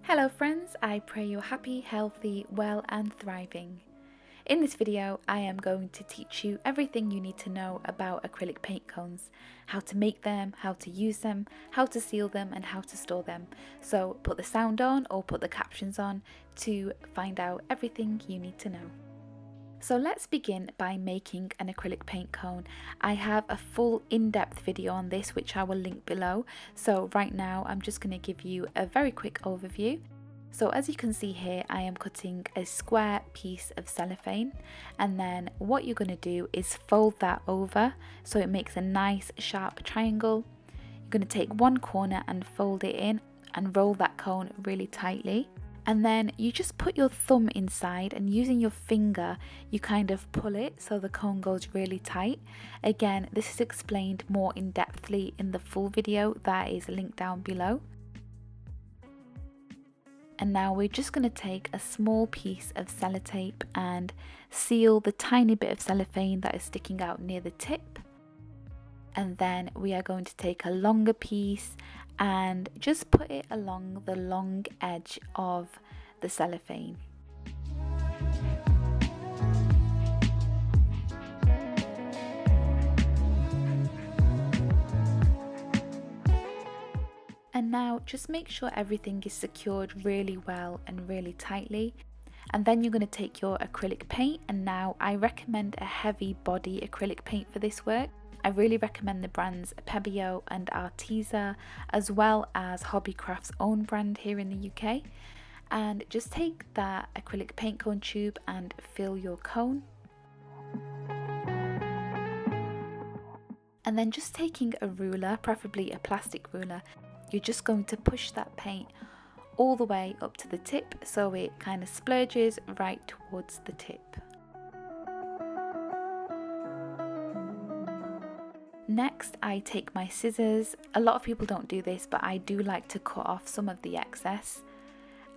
Hello friends, I pray you're happy, healthy, well and thriving. In this video I am going to teach you everything you need to know about acrylic paint cones, how to make them, how to use them, how to seal them and how to store them. So put the sound on or put the captions on to find out everything you need to know. So let's begin by making an acrylic paint cone. I have a full in-depth video on this which I will link below. So right now I'm just going to give you a very quick overview. So as you can see here, I am cutting a square piece of cellophane, and then what you're going to do is fold that over so it makes a nice sharp triangle. You're going to take one corner and fold it in and roll that cone really tightly. And then you just put your thumb inside and using your finger you kind of pull it so the cone goes really tight. Again, this is explained more in depthly in the full video that is linked down below. And now we're just going to take a small piece of sellotape and seal the tiny bit of cellophane that is sticking out near the tip. And then we are going to take a longer piece and just put it along the long edge of the cellophane. And now just make sure everything is secured really well and really tightly. And then you're going to take your acrylic paint, and now I recommend a heavy body acrylic paint for this work. I really recommend the brands Pebeo and Arteza, as well as Hobbycraft's own brand here in the UK. And just take that acrylic paint cone tube and fill your cone. And then just taking a ruler, preferably a plastic ruler, you're just going to push that paint all the way up to the tip so it kind of splurges right towards the tip. Next, I take my scissors. A lot of people don't do this, but I do like to cut off some of the excess,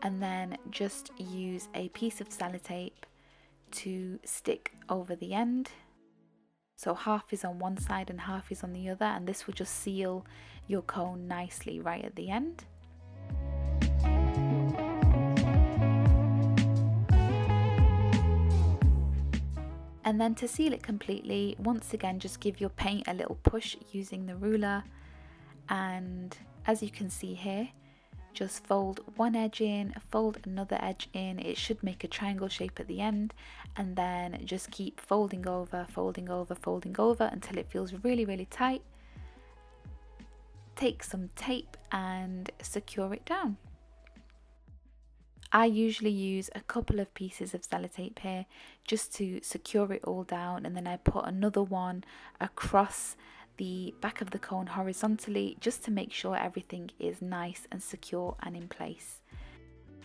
and then just use a piece of sellotape to stick over the end. So half is on one side and half is on the other, and this will just seal your cone nicely right at the end. And then to seal it completely, once again just give your paint a little push using the ruler, and as you can see here, just fold one edge in, fold another edge in. It should make a triangle shape at the end, and then just keep folding over, folding over, folding over until it feels really tight. Take some tape and secure it down. I usually use a couple of pieces of sellotape here just to secure it all down, and then I put another one across the back of the cone horizontally just to make sure everything is nice and secure and in place.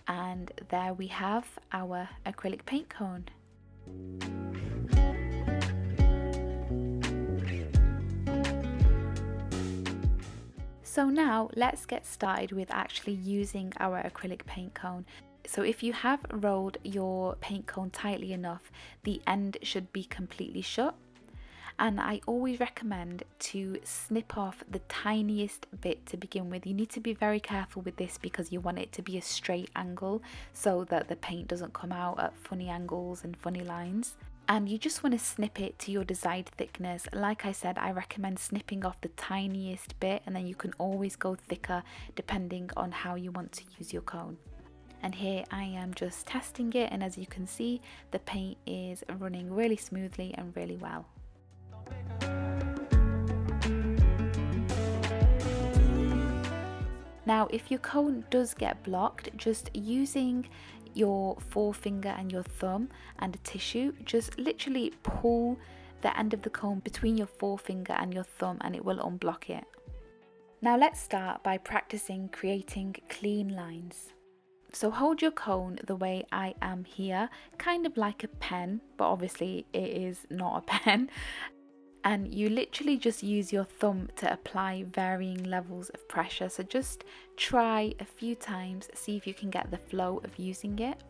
And there we have our acrylic paint cone. So now let's get started with actually using our acrylic paint cone. So if you have rolled your paint cone tightly enough, the end should be completely shut. And I always recommend to snip off the tiniest bit to begin with. You need to be very careful with this because you want it to be a straight angle so that the paint doesn't come out at funny angles and funny lines. And you just want to snip it to your desired thickness. Like I said, I recommend snipping off the tiniest bit, and then you can always go thicker depending on how you want to use your cone. And here I am just testing it, and as you can see, the paint is running really smoothly and really well. Now if your cone does get blocked, just using your forefinger and your thumb and a tissue, just literally pull the end of the cone between your forefinger and your thumb and it will unblock it. Now let's start by practicing creating clean lines. So hold your cone the way I am here, kind of like a pen, but obviously it is not a pen. And you literally just use your thumb to apply varying levels of pressure. So just try a few times, see if you can get the flow of using it.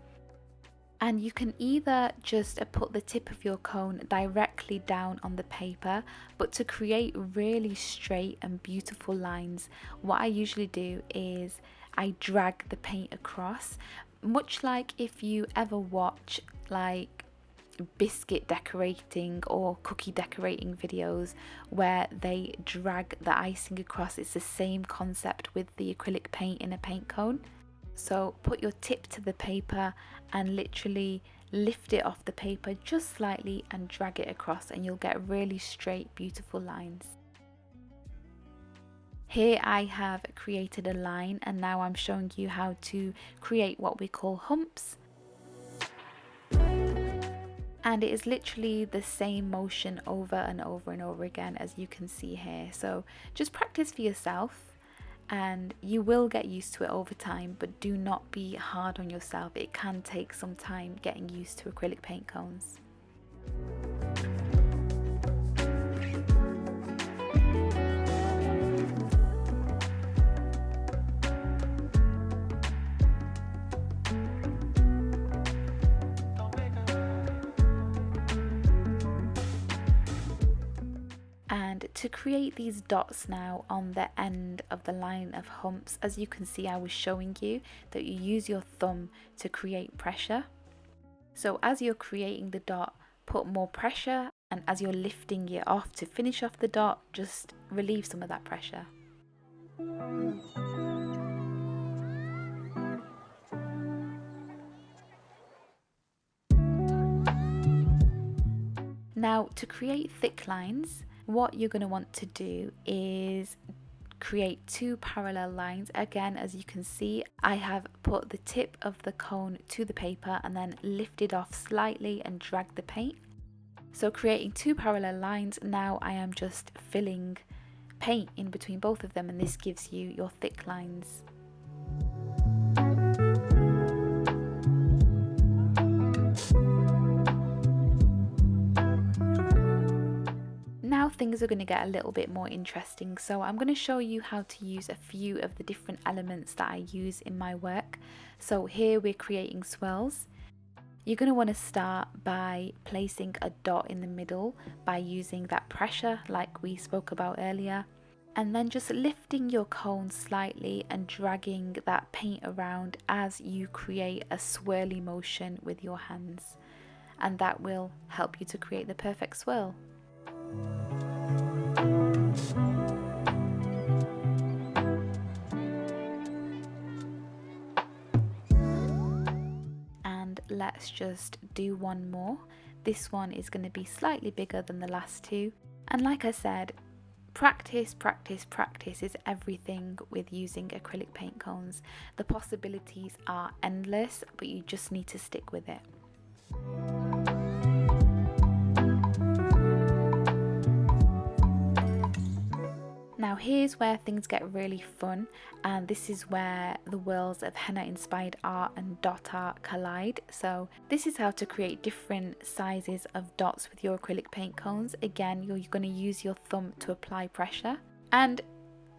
And you can either just put the tip of your cone directly down on the paper, but to create really straight and beautiful lines, what I usually do is I drag the paint across, much like if you ever watch like biscuit decorating or cookie decorating videos where they drag the icing across. It's the same concept with the acrylic paint in a paint cone. So put your tip to the paper and literally lift it off the paper just slightly and drag it across, and you'll get really straight, beautiful lines. Here I have created a line, and now I'm showing you how to create what we call humps. And it is literally the same motion over and over and over again, as you can see here. So just practice for yourself and you will get used to it over time, but do not be hard on yourself. It can take some time getting used to acrylic paint cones. And to create these dots now on the end of the line of humps, as you can see, I was showing you that you use your thumb to create pressure. So as you're creating the dot, put more pressure, and as you're lifting it off to finish off the dot, just relieve some of that pressure. Now to create thick lines, what you're going to want to do is create two parallel lines. Again, as you can see, I have put the tip of the cone to the paper and then lifted off slightly and dragged the paint. So creating two parallel lines, now I am just filling paint in between both of them, and this gives you your thick lines. Now things are going to get a little bit more interesting, so I'm going to show you how to use a few of the different elements that I use in my work. So here we're creating swirls. You're going to want to start by placing a dot in the middle by using that pressure like we spoke about earlier, and then just lifting your cone slightly and dragging that paint around as you create a swirly motion with your hands, and that will help you to create the perfect swirl. And let's just do one more. This one is going to be slightly bigger than the last two, and like I said, practice is everything with using acrylic paint cones. The possibilities are endless, but you just need to stick with it. Now here's where things get really fun, and this is where the worlds of henna-inspired art and dot art collide. So this is how to create different sizes of dots with your acrylic paint cones. Again, you're going to use your thumb to apply pressure, and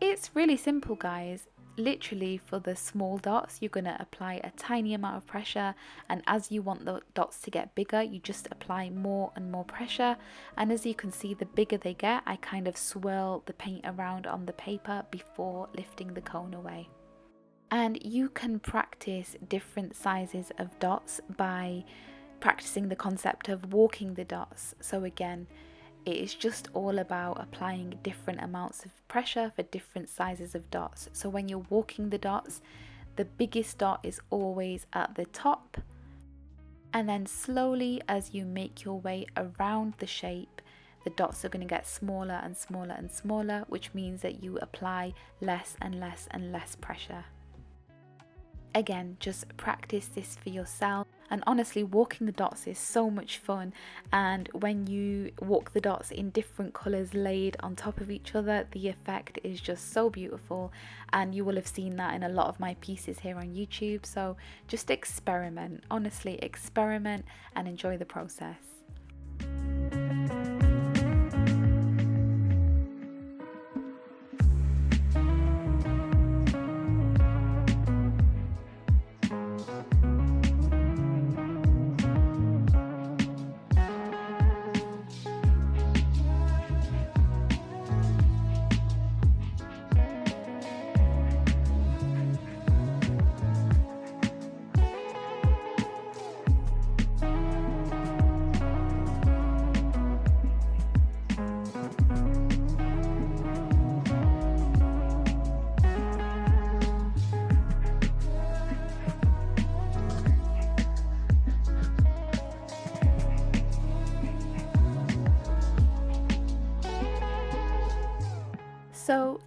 it's really simple, guys. Literally, for the small dots, you're going to apply a tiny amount of pressure, and as you want the dots to get bigger, you just apply more and more pressure. And as you can see, the bigger they get, I kind of swirl the paint around on the paper before lifting the cone away. And you can practice different sizes of dots by practicing the concept of walking the dots. So again, it is just all about applying different amounts of pressure for different sizes of dots. So when you're walking the dots, the biggest dot is always at the top, and then slowly as you make your way around the shape, the dots are going to get smaller and smaller and smaller, which means that you apply less and less and less pressure. Again, just practice this for yourself. And honestly, walking the dots is so much fun, and when you walk the dots in different colours laid on top of each other, the effect is just so beautiful, and you will have seen that in a lot of my pieces here on YouTube. So just experiment, honestly experiment, and enjoy the process.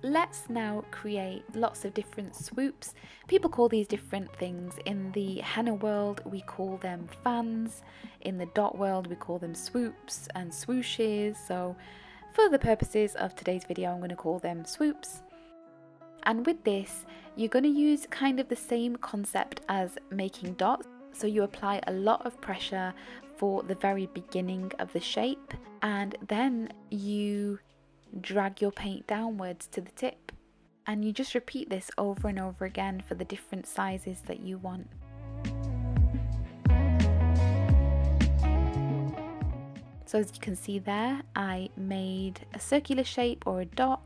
let's now create lots of different swoops. People call these different things. In the henna world, we call them fans. In the dot world, we call them swoops and swooshes. So for the purposes of today's video, I'm going to call them swoops. And with this, you're going to use kind of the same concept as making dots. So you apply a lot of pressure for the very beginning of the shape, and then you drag your paint downwards to the tip. And you just repeat this over and over again for the different sizes that you want. So as you can see there, I made a circular shape or a dot,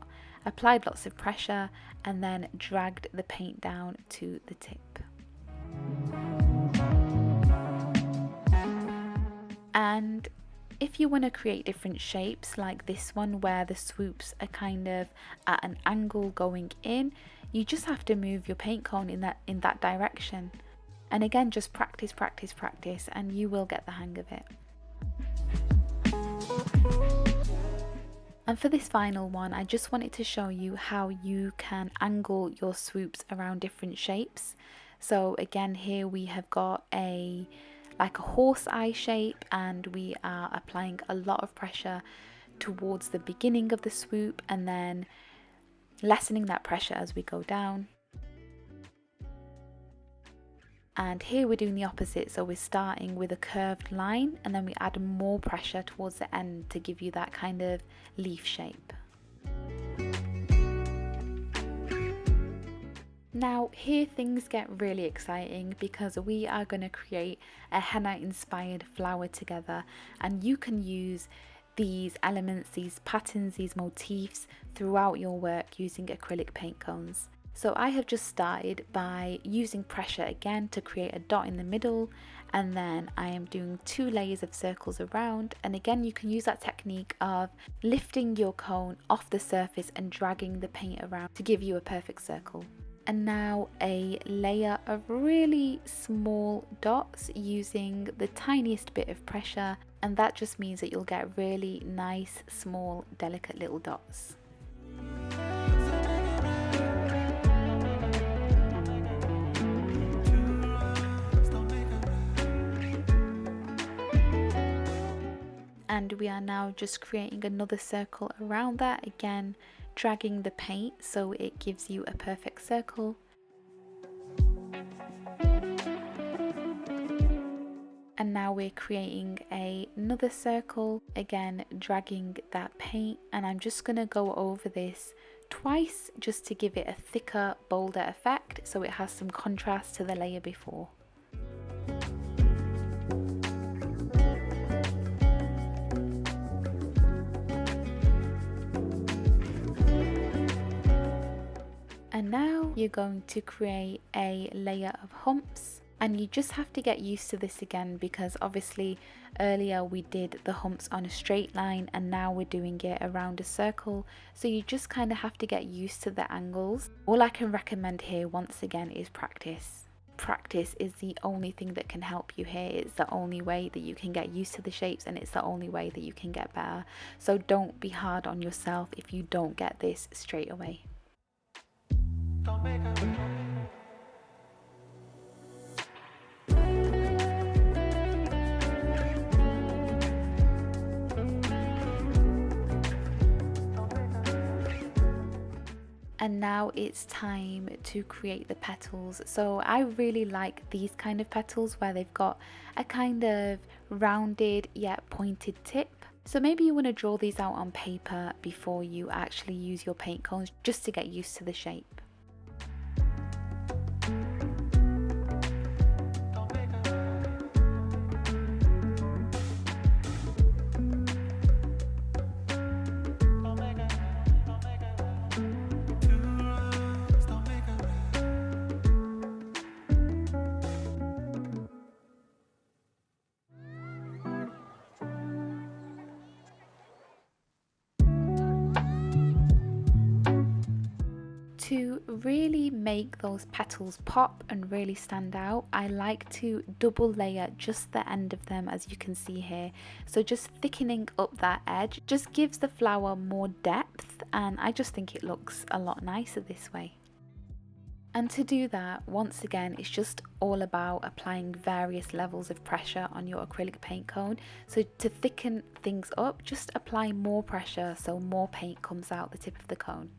applied lots of pressure, and then dragged the paint down to the tip. And if you want to create different shapes like this one where the swoops are kind of at an angle going in, you just have to move your paint cone in that direction. And again, just practice, practice, practice, and you will get the hang of it. And for this final one, I just wanted to show you how you can angle your swoops around different shapes. So again, here we have got like a horse eye shape, and we are applying a lot of pressure towards the beginning of the swoop and then lessening that pressure as we go down. And here we're doing the opposite, so we're starting with a curved line and then we add more pressure towards the end to give you that kind of leaf shape. Now here things get really exciting because we are going to create a henna-inspired flower together, and you can use these elements, these patterns, these motifs throughout your work using acrylic paint cones. So I have just started by using pressure again to create a dot in the middle, and then I am doing 2 layers of circles around. And again, you can use that technique of lifting your cone off the surface and dragging the paint around to give you a perfect circle. And now a layer of really small dots using the tiniest bit of pressure, and that just means that you'll get really nice, small, delicate little dots. And we are now just creating another circle around that, again dragging the paint so it gives you a perfect circle. And now we're creating another circle, again dragging that paint, and I'm just going to go over this twice just to give it a thicker, bolder effect so it has some contrast to the layer before. And now you're going to create a layer of humps, and you just have to get used to this again because obviously earlier we did the humps on a straight line and now we're doing it around a circle, so you just kind of have to get used to the angles. All I can recommend here once again is practice. Practice is the only thing that can help you here. It's the only way that you can get used to the shapes, and it's the only way that you can get better. So don't be hard on yourself if you don't get this straight away. And now it's time to create the petals. So I really like these kind of petals where they've got a kind of rounded yet pointed tip. So maybe you want to draw these out on paper before you actually use your paint cones, just to get used to the shape. To really make those petals pop and really stand out, I like to double layer just the end of them, as you can see here. So just thickening up that edge just gives the flower more depth, and I just think it looks a lot nicer this way. And to do that, once again, it's just all about applying various levels of pressure on your acrylic paint cone. So to thicken things up, just apply more pressure so more paint comes out the tip of the cone.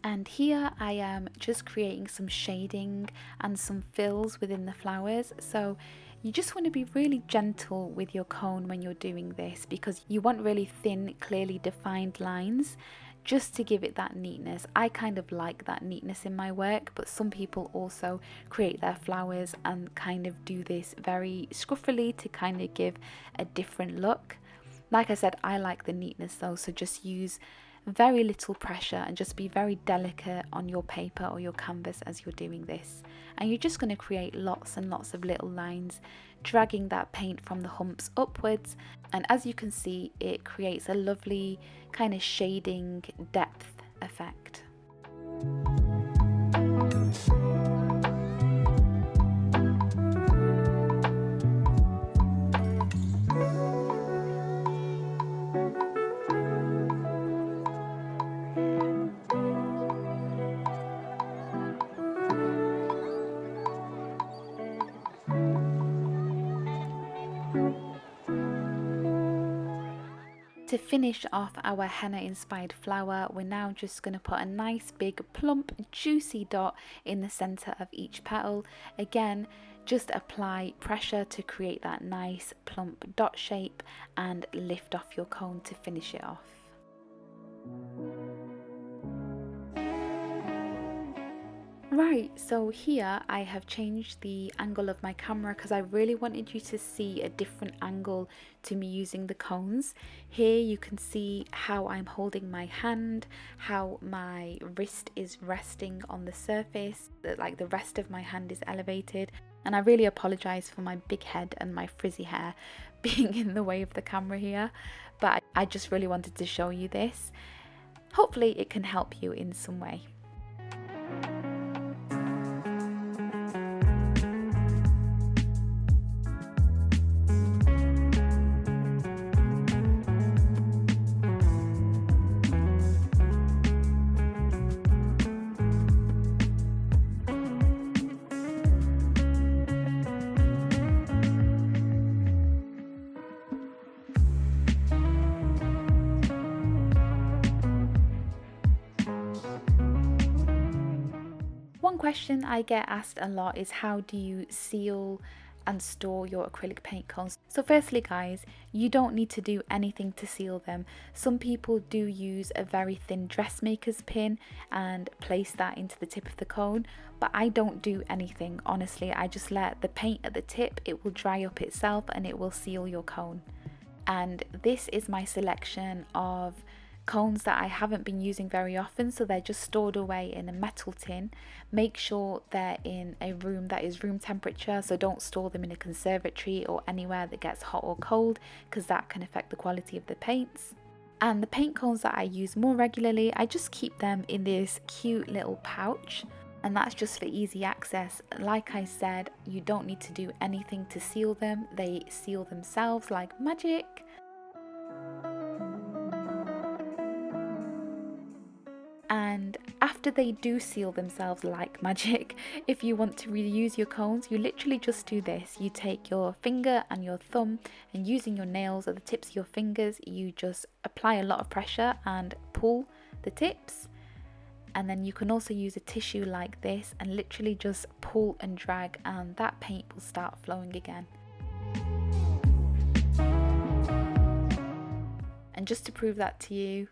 And here I am just creating some shading and some fills within the flowers. So you just want to be really gentle with your cone when you're doing this, because you want really thin, clearly defined lines just to give it that neatness. I kind of like that neatness in my work, but some people also create their flowers and kind of do this very scruffily to kind of give a different look. Like I said, I like the neatness though, so just use very little pressure and just be very delicate on your paper or your canvas as you're doing this. And you're just going to create lots and lots of little lines, dragging that paint from the humps upwards, and as you can see, it creates a lovely kind of shading depth effect. To finish off our henna inspired flower, we're now just going to put a nice big plump juicy dot in the center of each petal. Again, just apply pressure to create that nice plump dot shape and lift off your cone to finish it off. Right, so here I have changed the angle of my camera because I really wanted you to see a different angle to me using the cones. Here you can see how I'm holding my hand, how my wrist is resting on the surface, like the rest of my hand is elevated. And I really apologise for my big head and my frizzy hair being in the way of the camera here, but I just really wanted to show you this. Hopefully it can help you in some way. One question I get asked a lot is, how do you seal and store your acrylic paint cones? So firstly guys, you don't need to do anything to seal them. Some people do use a very thin dressmaker's pin and place that into the tip of the cone, but I don't do anything, honestly. I just let the paint at the tip, it will dry up itself and it will seal your cone. And this is my selection of cones that I haven't been using very often, so they're just stored away in a metal tin. Make sure they're in a room that is room temperature, so don't store them in a conservatory or anywhere that gets hot or cold, because that can affect the quality of the paints. And the paint cones that I use more regularly, I just keep them in this cute little pouch, and that's just for easy access. Like I said, you don't need to do anything to seal them, they seal themselves like magic. And after they do seal themselves like magic, if you want to reuse your cones, you literally just do this. You take your finger and your thumb, and using your nails or the tips of your fingers, you just apply a lot of pressure and pull the tips. And then you can also use a tissue like this and literally just pull and drag, and that paint will start flowing again. And just to prove that to you,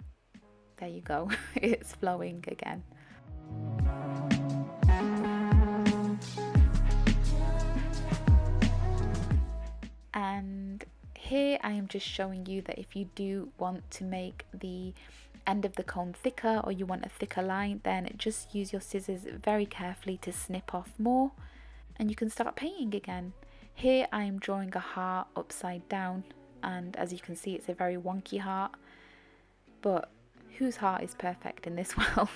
there you go, it's flowing again. And here I am just showing you that if you do want to make the end of the cone thicker, or you want a thicker line, then just use your scissors very carefully to snip off more and you can start painting again. Here I am drawing a heart upside down, and as you can see it's a very wonky heart, but whose heart is perfect in this world?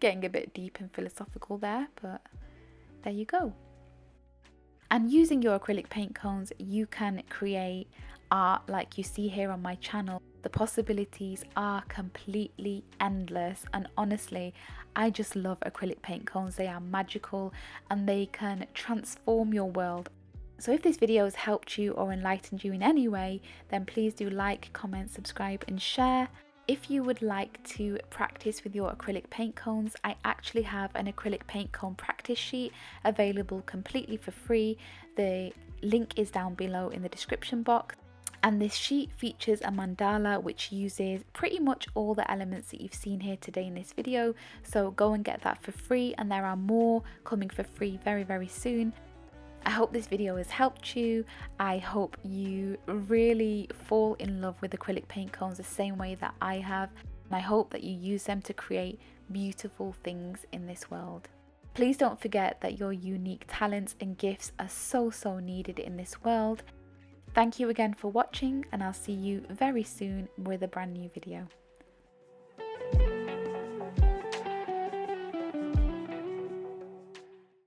Getting a bit deep and philosophical there, but there you go. And using your acrylic paint cones, you can create art like you see here on my channel. The possibilities are completely endless, and honestly, I just love acrylic paint cones. They are magical and they can transform your world. So if this video has helped you or enlightened you in any way, then please do like, comment, subscribe and share. If you would like to practice with your acrylic paint cones, I actually have an acrylic paint cone practice sheet available completely for free. The link is down below in the description box. And this sheet features a mandala which uses pretty much all the elements that you've seen here today in this video. So go and get that for free, and there are more coming for free very, very soon. I hope this video has helped you. I hope you really fall in love with acrylic paint cones the same way that I have. And I hope that you use them to create beautiful things in this world. Please don't forget that your unique talents and gifts are so needed in this world. Thank you again for watching, and I'll see you very soon with a brand new video.